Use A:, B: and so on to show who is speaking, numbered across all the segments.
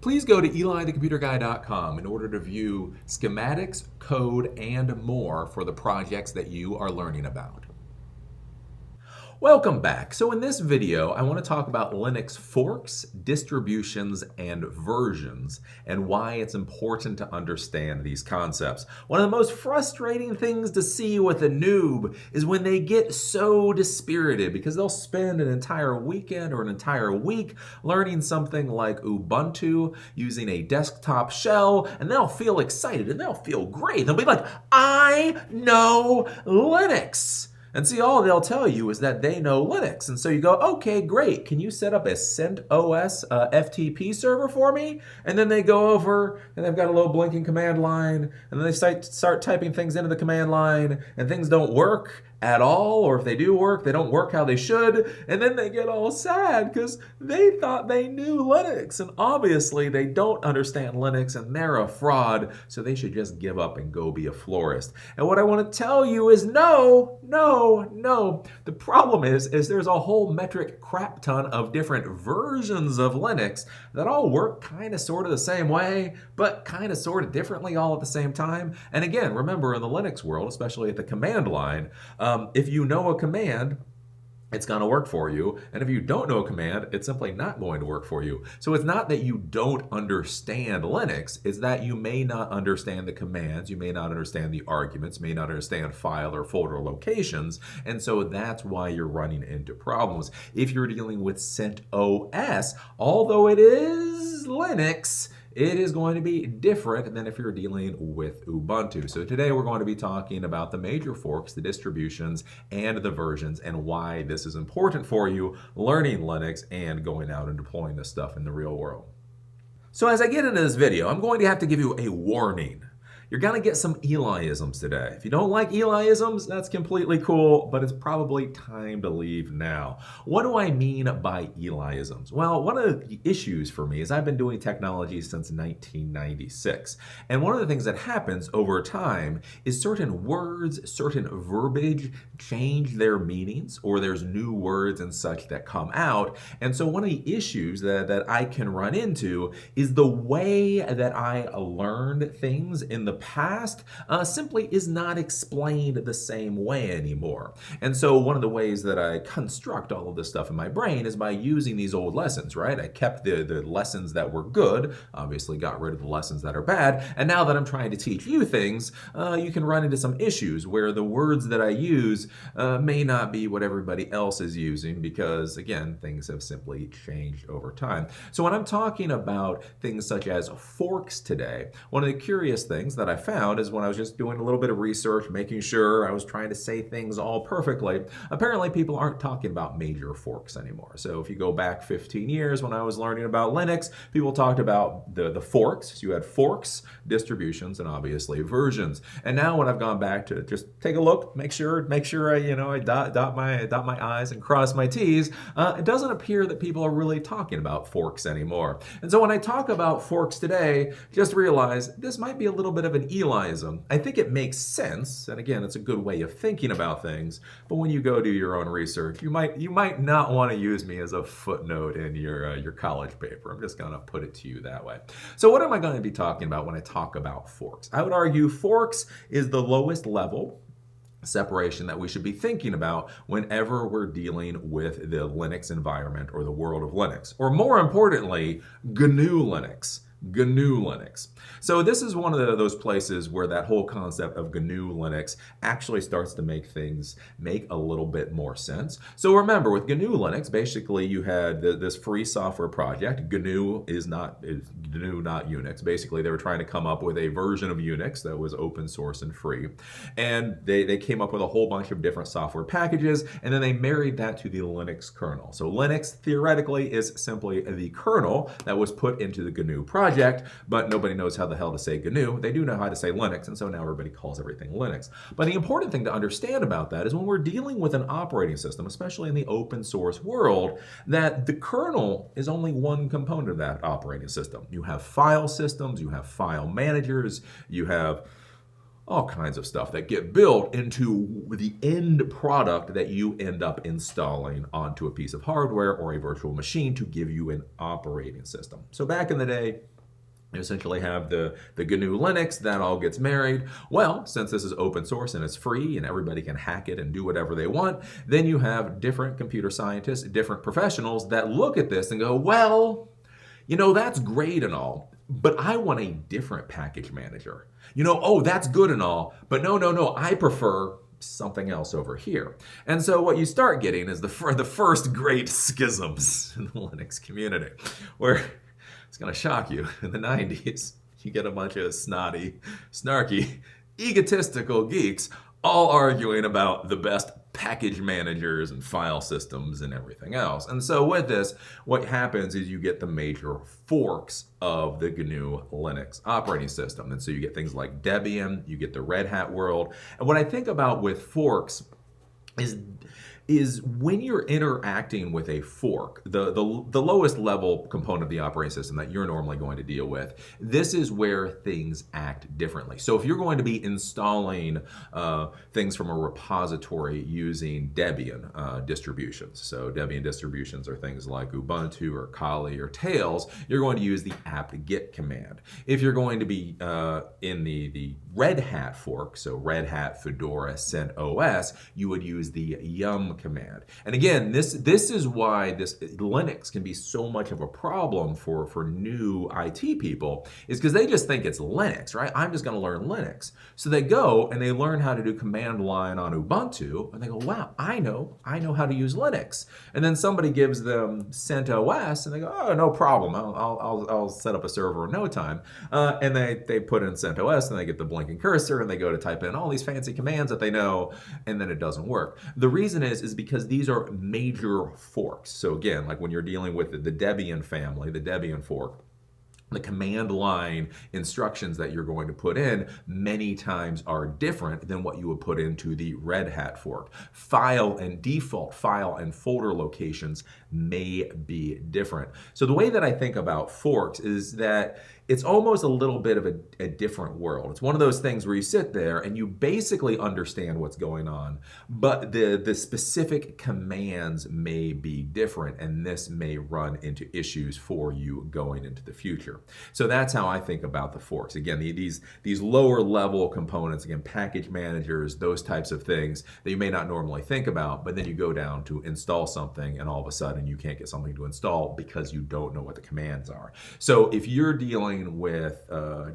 A: Please go to elithecomputerguy.com in order to view schematics, code, and more for the projects that you are learning about. Welcome back. So in this video, I want to talk about Linux forks, distributions, and versions, and why it's important to understand these concepts. One of the most frustrating things to see with a noob is when they get so dispirited because they'll spend an entire weekend or an entire week learning something like Ubuntu using a desktop shell, and they'll feel excited and they'll feel great. They'll be like, I know Linux. And see, all they'll tell you is that they know Linux. And so you go, okay, great. Can you set up a CentOS FTP server for me? And then they go over and they've got a little blinking command line. And then they start typing things into the command line and things don't work at all. Or if they do work, they don't work how they should. And then they get all sad because they thought they knew Linux. And obviously they don't understand Linux and they're a fraud. So they should just give up and go be a florist. And what I want to tell you is no. The problem is there's a whole metric crap ton of different versions of Linux that all work kind of sort of the same way, but kind of sort of differently all at the same time. And again, remember in the Linux world, especially at the command line, if you know a command, it's going to work for you. And if you don't know a command, it's simply not going to work for you. So it's not that you don't understand Linux, it's that you may not understand the commands, you may not understand the arguments, may not understand file or folder locations. And so that's why you're running into problems. If you're dealing with CentOS, although it is Linux, it is going to be different than if you're dealing with Ubuntu. So today we're going to be talking about the major forks, the distributions, and the versions, and why this is important for you learning Linux and going out and deploying this stuff in the real world. So as I get into this video, I'm going to have to give you a warning. You're going to get some Eli'isms today. If you don't like Eli'isms, that's completely cool, but it's probably time to leave now. What do I mean by Eli'isms? Well, one of the issues for me is I've been doing technology since 1996. And one of the things that happens over time is certain words, certain verbiage change their meanings, or there's new words and such that come out. And so one of the issues that I can run into is the way that I learned things in the past simply is not explained the same way anymore. And so one of the ways that I construct all of this stuff in my brain is by using these old lessons, right? I kept the lessons that were good, obviously got rid of the lessons that are bad, and now that I'm trying to teach you things, you can run into some issues where the words that I use may not be what everybody else is using because, again, things have simply changed over time. So when I'm talking about things such as forks today, one of the curious things that I found is when I was just doing a little bit of research, making sure I was trying to say things all perfectly, apparently people aren't talking about major forks anymore. So if you go back 15 years when I was learning about Linux, people talked about the forks. So you had forks, distributions, and obviously versions. And now when I've gone back to just take a look, make sure I dot my I's and cross my T's, it doesn't appear that people are really talking about forks anymore. And so when I talk about forks today, just realize this might be a little bit of an Eli'ism. I think it makes sense, and again, it's a good way of thinking about things, but when you go do your own research, you might not want to use me as a footnote in your college paper. I'm just going to put it to you that way. So what am I going to be talking about when I talk about forks? I would argue forks is the lowest level separation that we should be thinking about whenever we're dealing with the Linux environment or the world of Linux, or more importantly, GNU Linux. GNU Linux. So this is one of those places where that whole concept of GNU Linux actually starts to make things make a little bit more sense. So remember, with GNU Linux, basically you had this free software project. GNU is not Unix. Basically, they were trying to come up with a version of Unix that was open source and free. And they came up with a whole bunch of different software packages, and then they married that to the Linux kernel. So Linux, theoretically, is simply the kernel that was put into the GNU project. But nobody knows how the hell to say GNU. They do know how to say Linux, and so now everybody calls everything Linux. But the important thing to understand about that is when we're dealing with an operating system, especially in the open source world, that the kernel is only one component of that operating system. You have file systems, you have file managers, you have all kinds of stuff that get built into the end product that you end up installing onto a piece of hardware or a virtual machine to give you an operating system. So back in the day, You essentially have the GNU Linux that all gets married. Well, since this is open source and it's free and everybody can hack it and do whatever they want, then you have different computer scientists, different professionals that look at this and go, well, that's great and all, but I want a different package manager. Oh, that's good and all, but no, I prefer something else over here. And so what you start getting is the first great schisms in the Linux community, where it's going to shock you. In the 90s, you get a bunch of snotty, snarky, egotistical geeks all arguing about the best package managers and file systems and everything else. And so with this, what happens is you get the major forks of the GNU Linux operating system. And so you get things like Debian, you get the Red Hat world. And what I think about with forks is when you're interacting with a fork, the lowest level component of the operating system that you're normally going to deal with, this is where things act differently. So if you're going to be installing things from a repository using Debian distributions, so Debian distributions are things like Ubuntu or Kali or Tails, you're going to use the apt-get command. If you're going to be in the Red Hat fork, so Red Hat, Fedora, CentOS, you would use the yum command. And again, this is why this Linux can be so much of a problem for new IT people, is because they just think it's Linux, right? I'm just going to learn Linux. So they go and they learn how to do command line on Ubuntu, and they go, wow, I know how to use Linux. And then somebody gives them CentOS, and they go, oh, no problem, I'll set up a server in no time. And they put in CentOS, and they get the blinking cursor, and they go to type in all these fancy commands that they know, and then it doesn't work. The reason is because these are major forks. So again, like when you're dealing with the Debian family, the Debian fork, the command line instructions that you're going to put in many times are different than what you would put into the Red Hat fork. Default file and folder locations may be different. So the way that I think about forks is that it's almost a little bit of a different world. It's one of those things where you sit there and you basically understand what's going on, but the specific commands may be different, and this may run into issues for you going into the future. So that's how I think about the forks. Again, these lower level components, again, package managers, those types of things that you may not normally think about, but then you go down to install something and all of a sudden you can't get something to install because you don't know what the commands are. So if you're dealing with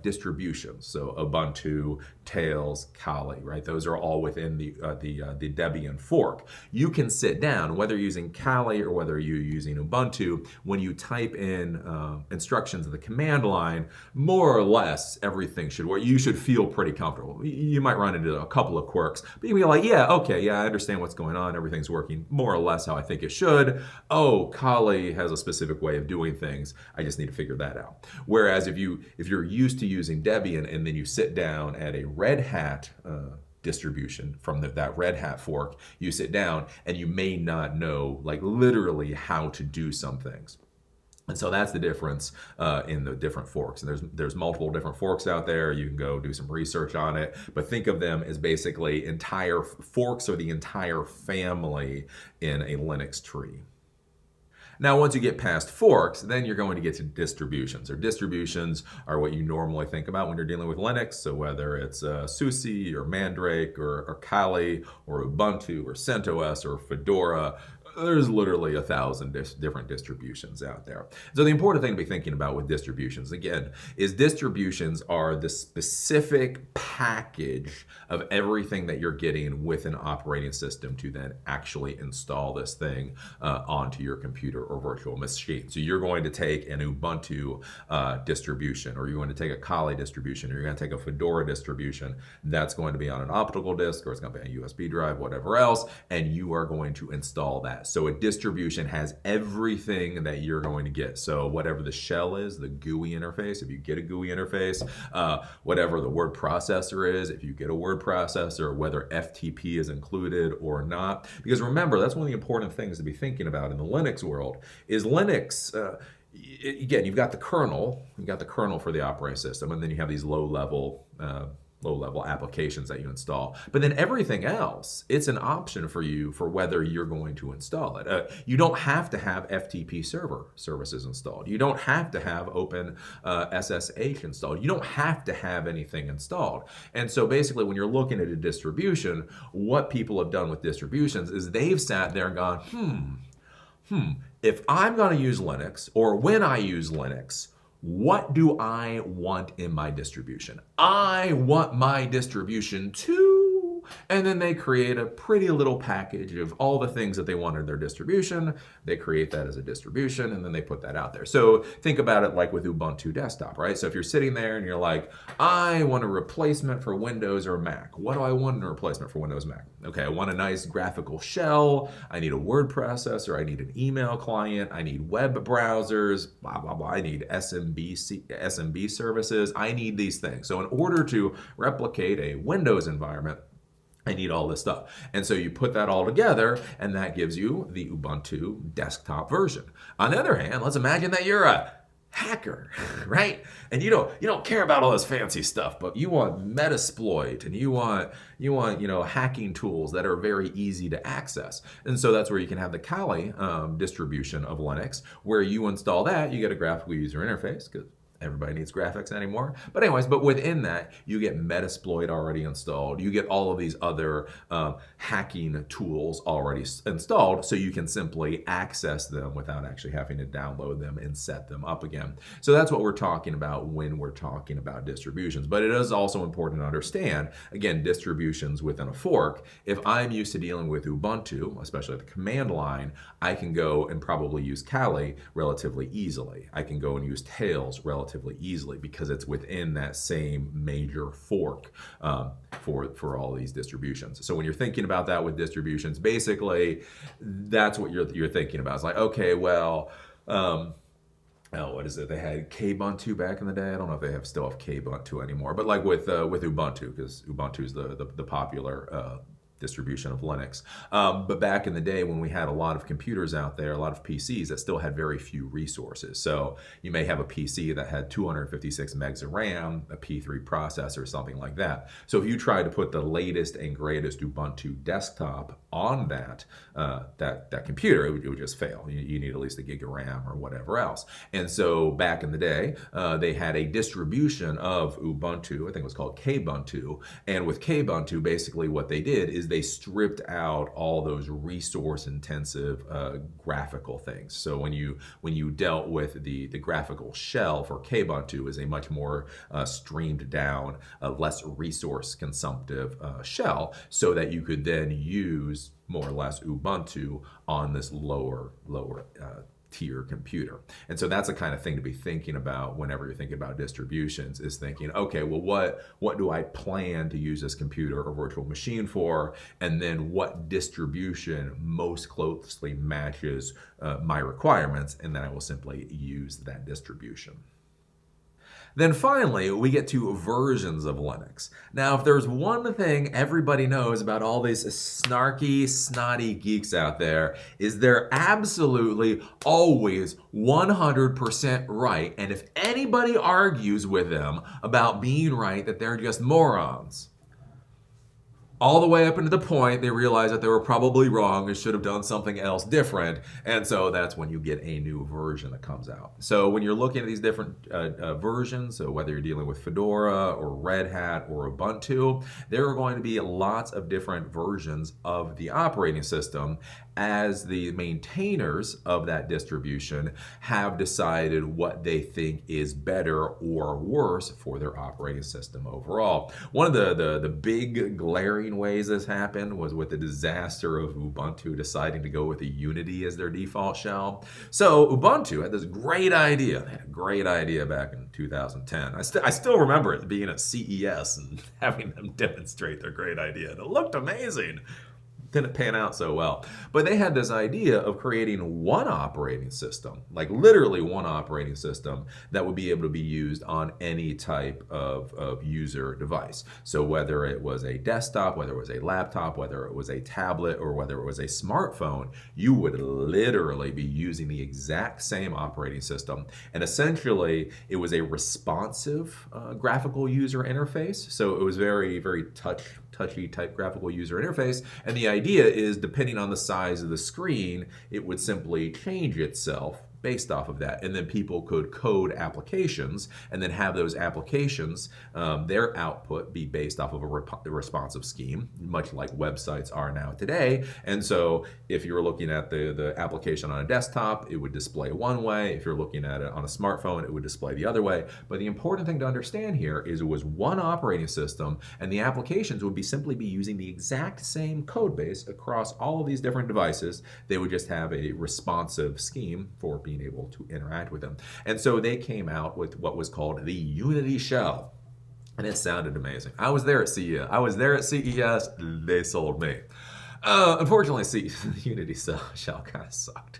A: distributions, so Ubuntu, Tails, Kali, right? Those are all within the Debian fork. You can sit down, whether you're using Kali or whether you're using Ubuntu, when you type in instructions in the command line, more or less everything should work. You should feel pretty comfortable. You might run into a couple of quirks, but you'll be like, yeah, okay, yeah, I understand what's going on. Everything's working more or less how I think it should. Oh, Kali has a specific way of doing things. I just need to figure that out. Whereas if you're used to using Debian and then you sit down at a Red Hat distribution from that Red Hat fork, you sit down and you may not know like literally how to do some things. And so that's the difference in the different forks. And there's multiple different forks out there. You can go do some research on it, but think of them as basically entire forks or the entire family in a Linux tree. Now, once you get past forks, then you're going to get to distributions. Distributions are what you normally think about when you're dealing with Linux. So whether it's SUSE or Mandrake or Kali or Ubuntu or CentOS or Fedora, there's literally 1,000 different distributions out there. So the important thing to be thinking about with distributions, again, is distributions are the specific package of everything that you're getting with an operating system to then actually install this thing onto your computer or virtual machine. So you're going to take an Ubuntu distribution, or you're going to take a Kali distribution, or you're going to take a Fedora distribution. That's going to be on an optical disk, or it's going to be on a USB drive, whatever else, and you are going to install that. So a distribution has everything that you're going to get. So whatever the shell is, the GUI interface, if you get a GUI interface, whatever the word processor is, if you get a word processor, whether FTP is included or not. Because remember, that's one of the important things to be thinking about in the Linux world, is Linux, again, you've got the kernel for the operating system, and then you have these low-level low-level applications that you install. But then everything else, it's an option for you for whether you're going to install it. You don't have to have FTP server services installed. You don't have to have Open SSH installed. You don't have to have anything installed. And so basically when you're looking at a distribution, what people have done with distributions is they've sat there and gone, if I'm going to use Linux, or when I use Linux, what do I want in my distribution? I want my distribution to... And then they create a pretty little package of all the things that they want in their distribution. They create that as a distribution, and then they put that out there. So think about it like with Ubuntu desktop, right? So if you're sitting there and you're like, I want a replacement for Windows or Mac. What do I want in a replacement for Windows Mac? Okay, I want a nice graphical shell. I need a word processor. I need an email client. I need web browsers, blah, blah, blah. I need SMB services. I need these things. So in order to replicate a Windows environment, I need all this stuff. And so you put that all together, and that gives you the Ubuntu desktop version. On the other hand, let's imagine that you're a hacker, right? And you don't care about all this fancy stuff, but you want Metasploit, and you want hacking tools that are very easy to access. And so that's where you can have the Kali distribution of Linux, where you install that, you get a graphical user interface, because everybody needs graphics anymore. But anyways, but within that, you get Metasploit already installed. You get all of these other hacking tools already installed, so you can simply access them without actually having to download them and set them up again. So that's what we're talking about when we're talking about distributions. But it is also important to understand, again, distributions within a fork. If I'm used to dealing with Ubuntu, especially the command line, I can go and probably use Kali relatively easily. I can go and use Tails relatively easily because it's within that same major fork for all these distributions. So when you're thinking about that with distributions, basically that's what you're thinking about. It's like, okay, well, what is it? They had Kubuntu back in the day. I don't know if they still have Kubuntu anymore, but like with Ubuntu, because Ubuntu is the popular distribution of Linux. But back in the day when we had a lot of computers out there, a lot of PCs that still had very few resources. So you may have a PC that had 256 megs of RAM, a P3 processor, something like that. So if you try to put the latest and greatest Ubuntu desktop on that computer, it would just fail. You need at least a gig of RAM or whatever else. And so back in the day, they had a distribution of Ubuntu, I think it was called Kubuntu. And with Kubuntu, basically what they did is they stripped out all those resource-intensive graphical things. So when you dealt with the graphical shell for Kubuntu is a much more streamed down, less resource-consumptive shell, so that you could then use more or less Ubuntu on this lower tier computer. And so that's the kind of thing to be thinking about whenever you're thinking about distributions, is thinking, okay, well, what do I plan to use this computer or virtual machine for? And then what distribution most closely matches my requirements? And then I will simply use that distribution. Then finally, we get to versions of Linux. Now, if there's one thing everybody knows about all these snarky, snotty geeks out there, is they're absolutely always 100% right. And if anybody argues with them about being right, that they're just morons. All the way up into the point they realize that they were probably wrong and should have done something else different. And so that's when you get a new version that comes out. So when you're looking at these different versions, so whether you're dealing with Fedora or Red Hat or Ubuntu, there are going to be lots of different versions of the operating system, as the maintainers of that distribution have decided what they think is better or worse for their operating system overall. One of the big glaring ways this happened was with the disaster of Ubuntu deciding to go with a Unity as their default shell. So Ubuntu had this great idea. They had a great idea back in 2010. I still remember it being at CES and having them demonstrate their great idea. And it looked amazing. didn't pan out so well. But they had this idea of creating one operating system, like literally one operating system that would be able to be used on any type of user device. So whether it was a desktop, whether it was a laptop, whether it was a tablet, or whether it was a smartphone, you would literally be using the exact same operating system. And essentially, it was a responsive graphical user interface. So it was very, very touchy type graphical user interface. And the idea is, depending on the size of the screen, it would simply change itself based off of that. And then people could code applications and then have those applications, their output be based off of a responsive scheme, much like websites are now today. And so if you're looking at the application on a desktop, it would display one way. If you're looking at it on a smartphone, it would display the other way. But the important thing to understand here is it was one operating system, and the applications would simply be using the exact same code base across all of these different devices. They would just have a responsive scheme for being able to interact with them. And so they came out with what was called the Unity shell. And it sounded amazing. I was there at CES. They sold me. Unfortunately, Unity shell kind of sucked.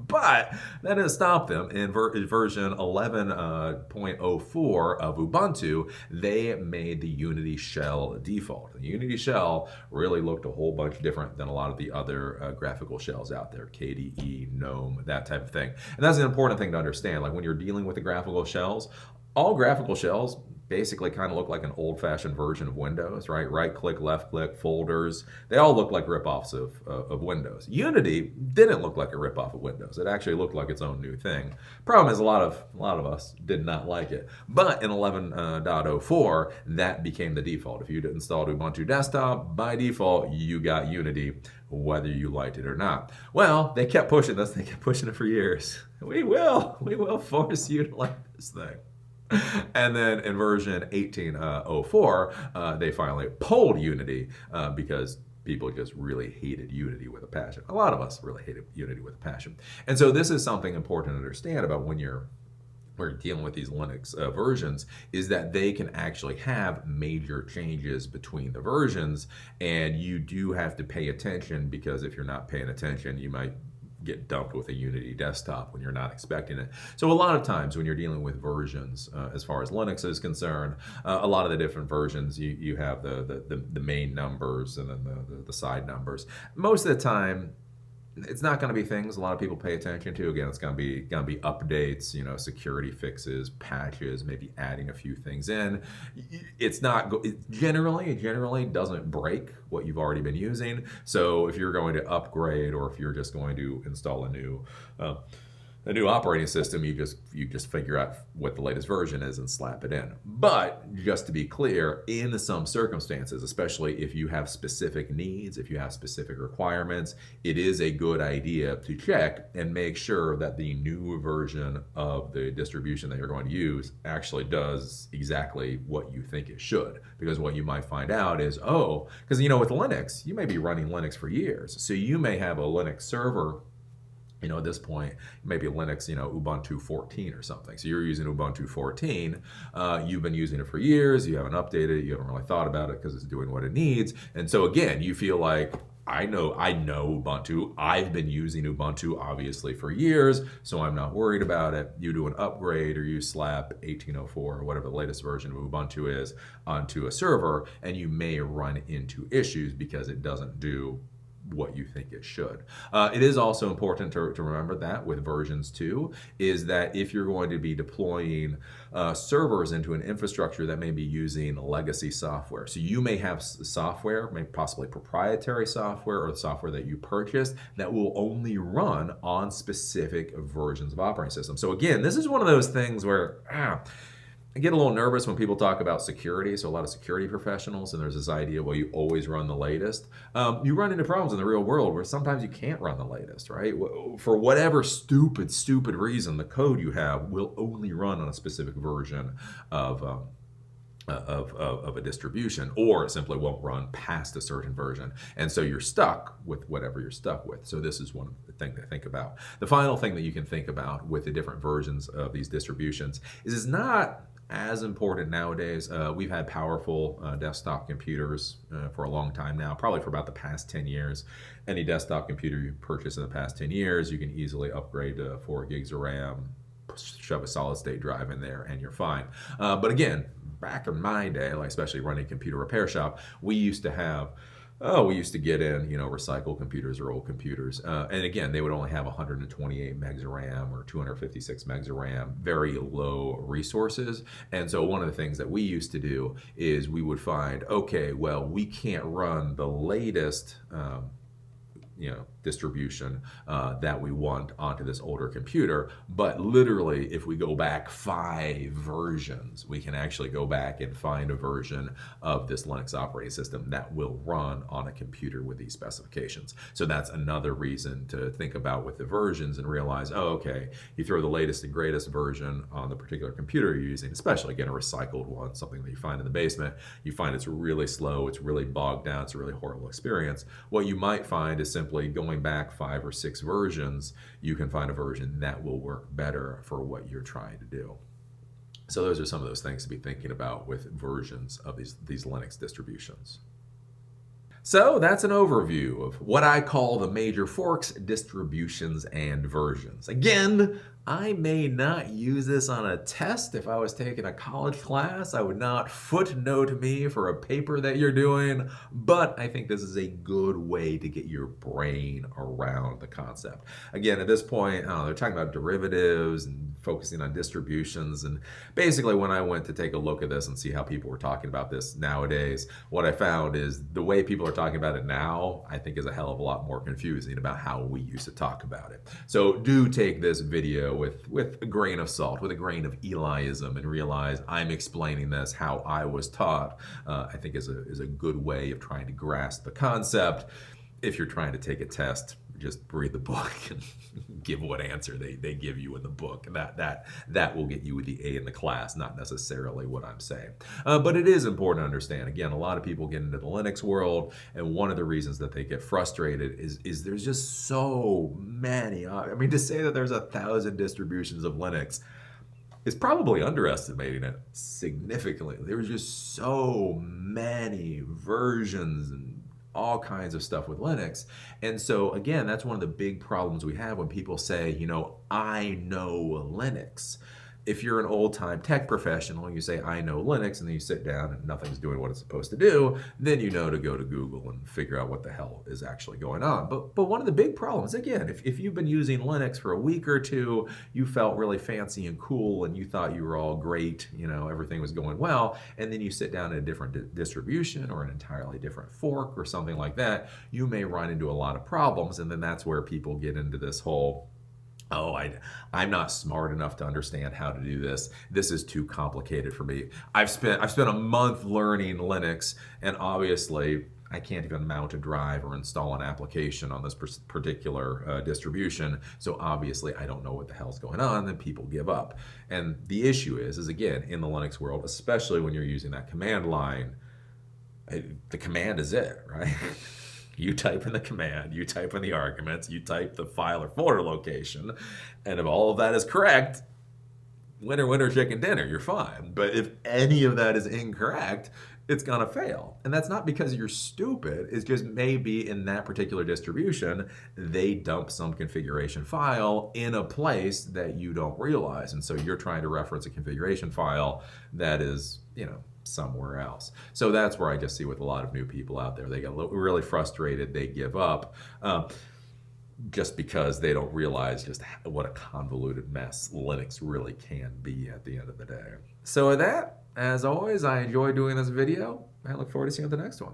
A: But that didn't stop them. In version 11.04 of Ubuntu, they made the Unity shell default. The Unity shell really looked a whole bunch different than a lot of the other graphical shells out there, KDE, GNOME, that type of thing. And that's an important thing to understand. Like when you're dealing with the graphical shells, all graphical shells basically kind of look like an old-fashioned version of Windows, right? Right-click, left-click, folders. They all look like rip-offs of Windows. Unity didn't look like a rip-off of Windows. It actually looked like its own new thing. Problem is, a lot of us did not like it. But in 11.04, that became the default. If you installed Ubuntu Desktop, by default, you got Unity, whether you liked it or not. Well, they kept pushing this. They kept pushing it for years. We will force you to like this thing. And then in version 18.04, they finally pulled Unity because people just really hated Unity with a passion. A lot of us really hated Unity with a passion. And so this is something important to understand about when we're dealing with these Linux versions, is that they can actually have major changes between the versions, and you do have to pay attention, because if you're not paying attention, you might get dumped with a Unity desktop when you're not expecting it. So a lot of times when you're dealing with versions, as far as Linux is concerned, a lot of the different versions, you have the main numbers and then the side numbers. Most of the time, it's not going to be things a lot of people pay attention to. Again, it's going to be updates, security fixes, patches, maybe adding a few things in. It's not it generally doesn't break what you've already been using. So if you're going to upgrade, or if you're just going to install a new operating system, you just figure out what the latest version is and slap it in. But just to be clear, in some circumstances, especially if you have specific needs, if you have specific requirements, it is a good idea to check and make sure that the new version of the distribution that you're going to use actually does exactly what you think it should. Because what you might find out is, because with Linux, you may be running Linux for years. So you may have a Linux server, at this point, maybe Linux, Ubuntu 14 or something. So you're using Ubuntu 14. You've been using it for years. You haven't updated it. You haven't really thought about it because it's doing what it needs. And so again, you feel like, I know Ubuntu. I've been using Ubuntu, obviously, for years, so I'm not worried about it. You do an upgrade, or you slap 18.04 or whatever the latest version of Ubuntu is onto a server, and you may run into issues because it doesn't do what you think it should. It is also important to remember that with versions 2, is that if you're going to be deploying servers into an infrastructure that may be using legacy software. So you may have software, maybe possibly proprietary software, or software that you purchased that will only run on specific versions of operating systems. So again, this is one of those things where I get a little nervous when people talk about security. So a lot of security professionals, and there's this idea, well, you always run the latest. You run into problems in the real world where sometimes you can't run the latest, right? For whatever stupid reason, the code you have will only run on a specific version of a distribution, or it simply won't run past a certain version. And so you're stuck with whatever you're stuck with. So this is one thing to think about. The final thing that you can think about with the different versions of these distributions is it's not as important nowadays. We've had powerful desktop computers for a long time now, probably for about the past 10 years. Any desktop computer you purchase in the past 10 years, you can easily upgrade to 4 gigs of RAM, shove a solid state drive in there, and you're fine. But again, back in my day, like especially running a computer repair shop, we used to have we used to get in, recycled computers or old computers. And again, they would only have 128 megs of RAM or 256 megs of RAM, very low resources. And so one of the things that we used to do is we would find, okay, well, we can't run the latest distribution that we want onto this older computer. But literally, if we go back 5 versions, we can actually go back and find a version of this Linux operating system that will run on a computer with these specifications. So that's another reason to think about with the versions and realize, oh, okay, you throw the latest and greatest version on the particular computer you're using, especially again, a recycled one, something that you find in the basement, you find it's really slow, it's really bogged down, it's a really horrible experience. What you might find is simply going back 5 or 6 versions, you can find a version that will work better for what you're trying to do. So those are some of those things to be thinking about with versions of these Linux distributions. So that's an overview of what I call the major forks, distributions, and versions. Again, I may not use this on a test. If I was taking a college class, I would not footnote me for a paper that you're doing, but I think this is a good way to get your brain around the concept. Again, at this point, they're talking about derivatives and focusing on distributions, and basically when I went to take a look at this and see how people were talking about this nowadays, what I found is the way people are talking about it now, I think is a hell of a lot more confusing about how we used to talk about it. So do take this video with a grain of salt, with a grain of Eli'ism, and realize I'm explaining this how I was taught. I think is a good way of trying to grasp the concept. If you're trying to take a test, just read the book and give what answer they give you in the book. That will get you with the A in the class, not necessarily what I'm saying. But it is important to understand. Again, a lot of people get into the Linux world, and one of the reasons that they get frustrated is there's just so many. I mean, to say that there's 1,000 distributions of Linux is probably underestimating it significantly. There's just so many versions and all kinds of stuff with Linux. And so again, that's one of the big problems we have when people say, I know Linux. If you're an old-time tech professional and you say, I know Linux, and then you sit down and nothing's doing what it's supposed to do, then you know to go to Google and figure out what the hell is actually going on. But one of the big problems, again, if you've been using Linux for a week or two, you felt really fancy and cool, and you thought you were all great, everything was going well, and then you sit down in a different distribution or an entirely different fork or something like that, you may run into a lot of problems, and then that's where people get into this whole, I'm not smart enough to understand how to do this. This is too complicated for me. I've spent a month learning Linux, and obviously I can't even mount a drive or install an application on this particular distribution. So obviously I don't know what the hell's going on, and people give up. And the issue is again, in the Linux world, especially when you're using that command line, the command is it, right? You type in the command, you type in the arguments, you type the file or folder location, and if all of that is correct, winner, winner, chicken dinner, you're fine. But if any of that is incorrect, it's gonna fail. And that's not because you're stupid, it's just maybe in that particular distribution, they dump some configuration file in a place that you don't realize. And so you're trying to reference a configuration file that is, somewhere else. So that's where I just see with a lot of new people out there, they get really frustrated, they give up, just because they don't realize just what a convoluted mess Linux really can be at the end of the day. So with that, as always, I enjoy doing this video. I look forward to seeing you at the next one.